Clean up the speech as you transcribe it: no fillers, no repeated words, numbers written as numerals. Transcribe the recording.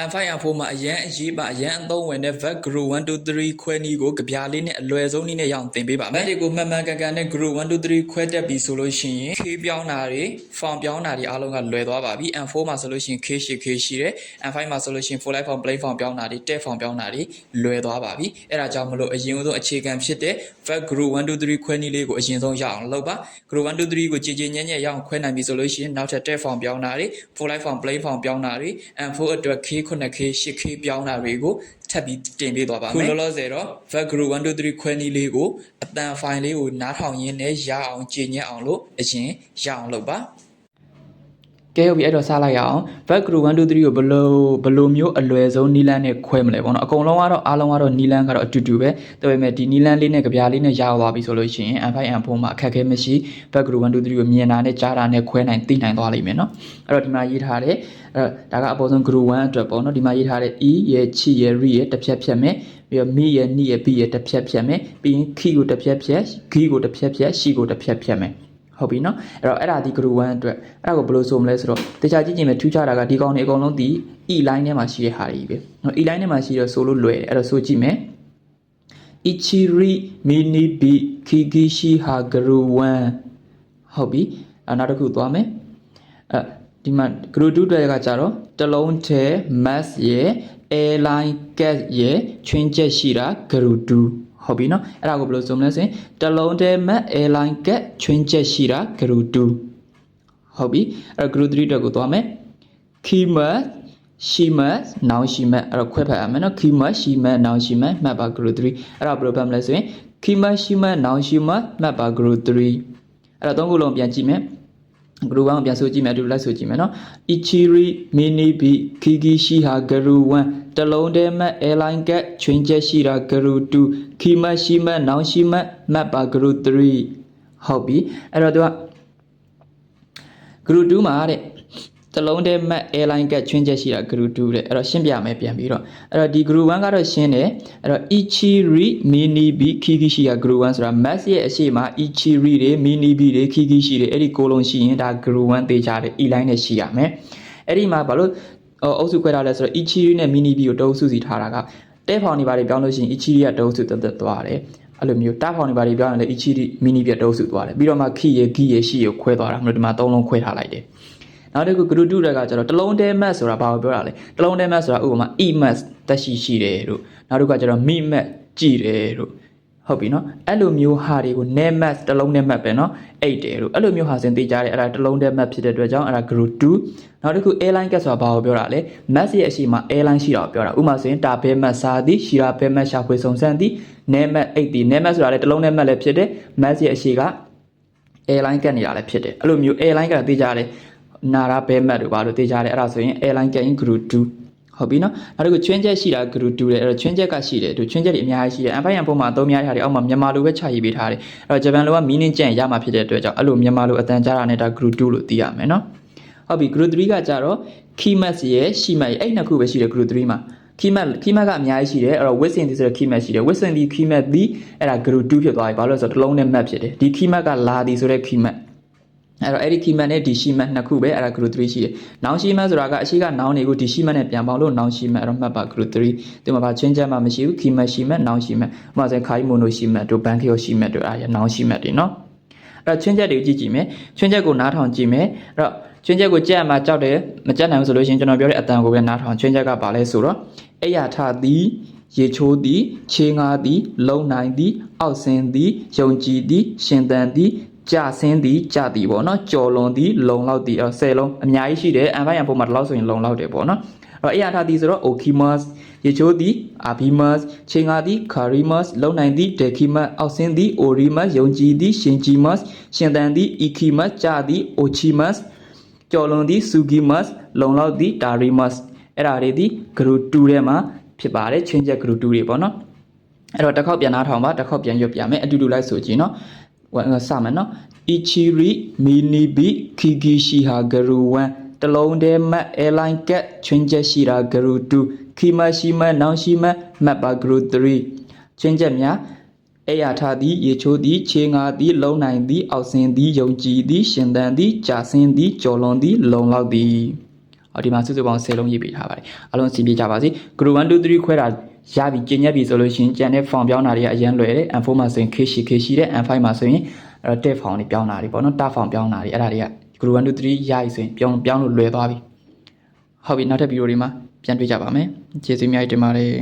N5 N4 မှာအရန်အရေးပါအရန်အသုံးဝင်တဲ့ Vec Group 1 2 3ခွဲနည်းကိုကြပြလေးနဲ့အလွယ်ဆုံးနည်းနဲ့ရအောင်သင်ပေးပါမယ်။ဒီကိုမှန်မှန်ကန်ကန်နဲ့ Group 1 2 3ခွဲတက်ပြီဆိုလို့ရှိရင် K ပြောင်းတာတွေ form ပြောင်းတာတွေအားလုံးကလွယ်သွားပါပြီ။ N4 မှာဆိုလို့ရှိရင် K ရှိ K ရှိတယ်။ N5 မှာဆိုလို့ရှိရင် full life form plain form ပြောင်းတာတွေ tet form ပြောင်းတာတွေလွယ်သွားပါပြီ။အဲ့ဒါကြောင့်မလို့အရင်ဆုံးအခြေခံဖြစ်တဲ့ Vec Group 1 2 3ခွဲနည်းလေးကိုအရင်ဆုံးရအောင်လုပ်ပါ။ Group 1 2 3ကိုကြည်ကြည်ညံ့ညံ့ရအောင်ခွဲနိုင်ပြီဆိုလို့ရှိရင်နောက်ထပ် tet form ပြောင်းတာတွေ full life form plain form ပြောင်းတာတွေ N4 အတွက် K 9K 10K ပြောင်းတာတွေကိုထပ်ပြီးတင်ပေးသွားပါမယ်ခုလောလောဆယ်တော့ Vec Group 1 2 3ခွဲနည်းလေးကိုအတန်ဖိုင်လေးကိုနားထောင်ရင်းနဲ့ရအောင်ကြည်ညက်အောင်လို့အရင်ရအောင်လုပ်ပါကဲဟုတ်ပြီအဲ့တော့စလိုက်ရအောင် Vec Group 1 2 3ကိုဘလို့မျိုးအလွယ်ဆုံးနီလန်းနဲ့ခွဲမလဲပေါ့နော်အကုန်လုံးကတော့အားလုံးကတော့နီလန်းကတော့အတူတူပဲဒါပေမဲ့ဒီနီလန်းလေးနဲ့ကြပြလေးနဲ့ရသွားပြီဆိုလို့ရှိရင် N5 N4 မှာအခက်အခဲမရှိ Vec Group 1 2 3ကိုမြင်တာနဲ့ကြားတာနဲ့ခွဲနိုင်သိနိုင်သွားလိမ့်မယ်နော်အဲ့တော့ဒီမှာရေးထားတယ်ဒါကအပေါ်ဆုံး Group 1အတွက်ပေါ့နော်ဒီမှာရေးထားတဲ့ E ရဲ့ Chi ရဲ့ Ri ရဲ့တစ်ဖြတ်ဖြတ်မယ်ပြီးတော့ Mi ရဲ့ Ni ရဲ့ B ရဲ့တစ်ဖြတ်ဖြတ်မယ်ပြီးရင် Ki ကိုတစ်ဖြတ်ဖြတ် Gi ကိုတစ်ဖြတ်ဖြတ် Shi ကိုတစ်ဖြတ်ဖြတ်မယ်ဟုတ်ပြီနော်အဲ့တော့အဲ့ဒါဒီ Group 1အတွက်အဲ့ဒါကိုဘယ်လိုဆိုမလဲဆိုတော့တခြားကြည့်ကြည့်မယ်ထူးခြားတာကဒီကောင်တွေအကုန်လုံးဒီ E line ထဲမှာရှိတဲ့ဟာတွေပဲနော် E line ထဲမှာရှိတော့ဆိုလို့လွယ်တယ်အဲ့တော့ဆိုကြည့်မယ် Ichiri Mini B Kigishi ha Group 1ဟုတ်ပြီနောက်တစ်ခုသွားမယ်ဒီမှာ Group 2တွေကကြတော့တလုံးထဲ mass ရဲ့ airline gas ရဲ့ချွင်းချက်ရှိတာ Group 2ဟုတ်ပြီနော်အဲ့ဒါကိုဘယ်လိုဆိုမလဲဆိုရင်တလုံးထဲ mass airline gas ချွင်းချက်ရှိတာ Group 2ဟုတ်ပြီအဲ့တော့ Group 3အတွက်ကိုသွားမယ် Kimas Shimas noun Shimas အဲ့တော့ခွဲဖတ်ရမယ်နော် Kimas Shimas noun Shimas မှတ်ပါ Group 3အဲ့တော့ဘယ်လိုဖတ်မလဲဆိုရင် Kimas Shimas noun Shimas မှတ်ပါ Group 3အဲ့တော့သုံးခုလုံးပြန်ကြည့်မယ်Group 1ကိုပြန်ဆိုကြည့်မယ်အတူလိုက်ဆိုကြည့်မယ်နော် Ichiri Mini B Kigishi ha Group 1တလုံးထဲမှာ airline gas ချွင်းချက်ရှိတာ Group 2 Kima Shima noun Shima မှတ်ပါ Group 3ဟုတ်ပြီအဲ့တော့သူက Group 2မှာတဲ့တလုံးထဲမှာ airline gas ချွင်းချက်ရှိတာ Group 2တဲ့အဲ့တော့ရှင်းပြမယ်ပြန်ပြီးတော့အဲ့တော့ဒီ Group 1ကတော့ရှင်းတယ်အဲ့တော့ Ichiri Mini B Kigishi ha Group 1ဆိုတာ mass ရဲ့အရှိမ Ichiri တွေ Mini B တွေ Kigishi တွေအဲ့ဒီကိုလုံးရှိရင်ဒါ Group 1သေးကြတယ် E line နဲ့ရှိရမယ်အဲ့ဒီမှာဘာလို့အုပ်စုခွဲထားလဲဆိုတော့ Ichiri နဲ့ Mini B ကိုတအုပ်စုစီထားတာကတဲဖောင်တွေဘာတွေပြောင်းလို့ရှိရင် Ichiri ကတအုပ်စုတက်သွားတယ်အဲ့လိုမျိုးတားဖောင်တွေဘာတွေပြောင်းရင်လည်း Ichiri Mini B တအုပ်စုသွားတယ်ပြီးတော့မှ Ki ရဲ့ Gi ရဲ့ Shi ကိုခွဲသွားတာမလို့ဒီမှာ၃လုံးခွဲထားလိုက်တယ်နောက်တစ်ခု Group 2တွေကကျတော့တလုံးတဲ mass ဆိုတာဘာကိုပြောတာလဲတလုံးတဲ mass ဆိုတာဥပမာ E mass တက်ရှိတယ်တို့နောက်တစ်ခုကကျတော့ Mi mass ကြည့်တယ်တို့ဟုတ်ပြီနော်အဲ့လိုမျိုးဟာတွေကို net mass တလုံးနဲ့ map ပဲနော်8တယ်တို့အဲ့လိုမျိုးဟာစဉ်သိကြတယ်အဲ့ဒါတလုံးနဲ့ map ဖြစ်တဲ့အတွက်ကြောင့်အဲ့ဒါ Group 2နောက်တစ်ခု airline gas ဆိုတာဘာကိုပြောတာလဲ mass ရဲ့အရှိမ airline ရှိတာကိုပြောတာဥပမာဆိုရင်တာဘဲ mass စာသည်ရှီရာဘဲ mass ရှာဖွေစုံစမ်းသည် net mass 8သည် net mass ဆိုတာလည်းတလုံးနဲ့ map လည်းဖြစ်တယ် mass ရဲ့အရှိက airline gas နေတာလည်းဖြစ်တယ်အဲ့လိုမျိုး airline gas သိကြတယ်နာရာဘဲ mass တို့ဘာလို့သိကြတယ်အဲ့ဒါဆိုရင် airline gas in Group 2ဟုတ်ပြီနော်နောက်တစ်ခုချွင်းချက်ရှိတာ Group 2တဲ့အဲ့တော့ချွင်းချက်ကရှိတယ်သူချွင်းချက်တွေအများကြီးရှိတယ် N5 N4 မှာအသုံးများတဲ့ဟာတွေအောက်မှာမြန်မာလိုပဲခြာရေးပေးထားတယ်အဲ့တော့ဂျပန်လိုက meaning ကျန်ရမှာဖြစ်တဲ့အတွက်ကြောင့်အဲ့လိုမြန်မာလိုအတန်ကြားတာနဲ့ဒါ Group 2လို့သိရမယ်နော်ဟုတ်ပြီ Group 3ကကြတော့ Kimas ရဲ့ Shimas ရဲ့အဲ့နှစ်ခုပဲရှိတယ် Group 3မှာ Kimas ကအများကြီးရှိတယ်အဲ့တော့ Witsin ဒီဆိုတဲ့ Kimas ရှိတယ် Witsin ဒီ Kimas ဒီအဲ့ဒါ Group 2ဖြစ်သွားပြီဘာလို့လဲဆိုတော့တစ်လုံးနဲ့ map ဖြစ်တယ်ဒီ Kimas ကလာဒီဆိုတဲ့ Kimasအဲ့တော့အဲ့ဒီ Kimas နဲ့ဒီ Shimas နှစ်ခုပဲအဲ့ဒါ Group 3ရှိတယ်။ Noun Shimas ဆိုတာကအရှိက noun တွေကိုဒီ Shimas နဲ့ပြန်ပေါင်းလို့ Noun Shimas အဲ့တော့မှတ်ပါ Group 3ဒီမှာဘာချင်းချက်မှမရှိဘူး Kimas Shimas Noun Shimas ဥပမာဆိုရင် Kai Mono Shimas တို့ Bankyo Shimas တို့အဲ့ဒါ Noun Shimas တွေနော်။အဲ့တော့ချင်းချက်တွေကိုကြည့်မယ်။ချင်းချက်ကိုနားထောင်ကြည့်မယ်။အဲ့တော့ချင်းချက်ကိုကြက်အမှကြောက်တယ်မကြက်နိုင်ဘူးဆိုလို့ရှိရင်ကျွန်တော်ပြောတဲ့အတန်ကိုပဲနားထောင်ချင်းချက်ကဘာလဲဆိုတော့အိယာထသည်ရေချိုးသည်ခြေငါသည်လုံနိုင်သည်အောက်ဆင်းသည်ယုံကြည်သည်ရှင်သန်သည်ကြဆင်းသည်ကြသည်ပေါ့နော်ကြော်လွန်သည်လုံလောက်သည်10လုံးအများကြီးရှိတယ် N5 N4 မှာဒီလောက်ဆိုရင်လုံလောက်တယ်ပေါ့နော်အဲ့တော့အရာထားသည်ဆိုတော့ Okimas ရေချိုးသည် Abimas ချိန်ငါသည် Karimas လုံနိုင်သည် Dekimas အောက်ဆင်းသည် Orimas ယုံကြည်သည် Shinjimas ရှင်သန်သည် Ikimas ကြသည် Ochimas ကြော်လွန်သည် Sugimas လုံလောက်သည် Tarimas အဲ့ဒါတွေဒီ Group 2ထဲမှာဖြစ်ပါတယ်ချင်းချက် Group 2တွေပေါ့နော်အဲ့တော့တစ်ခေါက်ပြန်နားထောင်ပါတစ်ခေါက်ပြန်ရွတ်ပြမယ်အတူတူလိုက်ဆိုကြည့်နော်စမယ်နော် Ichiri Mini B Kigishi ha Group 1တလုံးထဲမှာ airline gas ချွင်းချက်ရှိတာ Group 2 Kimashima noun Shima မှတ်ပါ Group 3ချွင်းချက်များအိယာထသည်ရေချိုးသည်ခြေငါသည်လုံနိုင်သည်အောက်ဆင်းသည်ယုံကြည်သည်ရှင်သန်သည်ကြာဆင်းသည်ကြော်လွန်သည်လုံလောက်သည် ဒီမှာစုစုပေါင်း10လုံးရေးပေးထားပါတယ်အားလုံးအစီအပြေကြပါစေ group 1 2 3ခွဲတာရပြီကျင်ညက်ပြီဆိုလို့ရှိရင်ကျန်တဲ့ form ပြောင်းတာတွေကအရင်လွယ်တယ် N4 မှာဆိုရင် K ရှိတဲ့ N5 မှာဆိုရင်တက် form တွေပြောင်းတာတွေပေါ့နော်တာ form ပြောင်းတာတွေအဲ့ဒါတွေက group 1 2 3ရပြီဆိုရင်ပြောင်းလို့လွယ်သွားပြီဟုတ်ပြီနောက်ထပ်ဗီဒီယိုတွေမှာပြန်တွေ့ကြပါမယ်ကျေးဇူးအများကြီးတင်ပါတယ်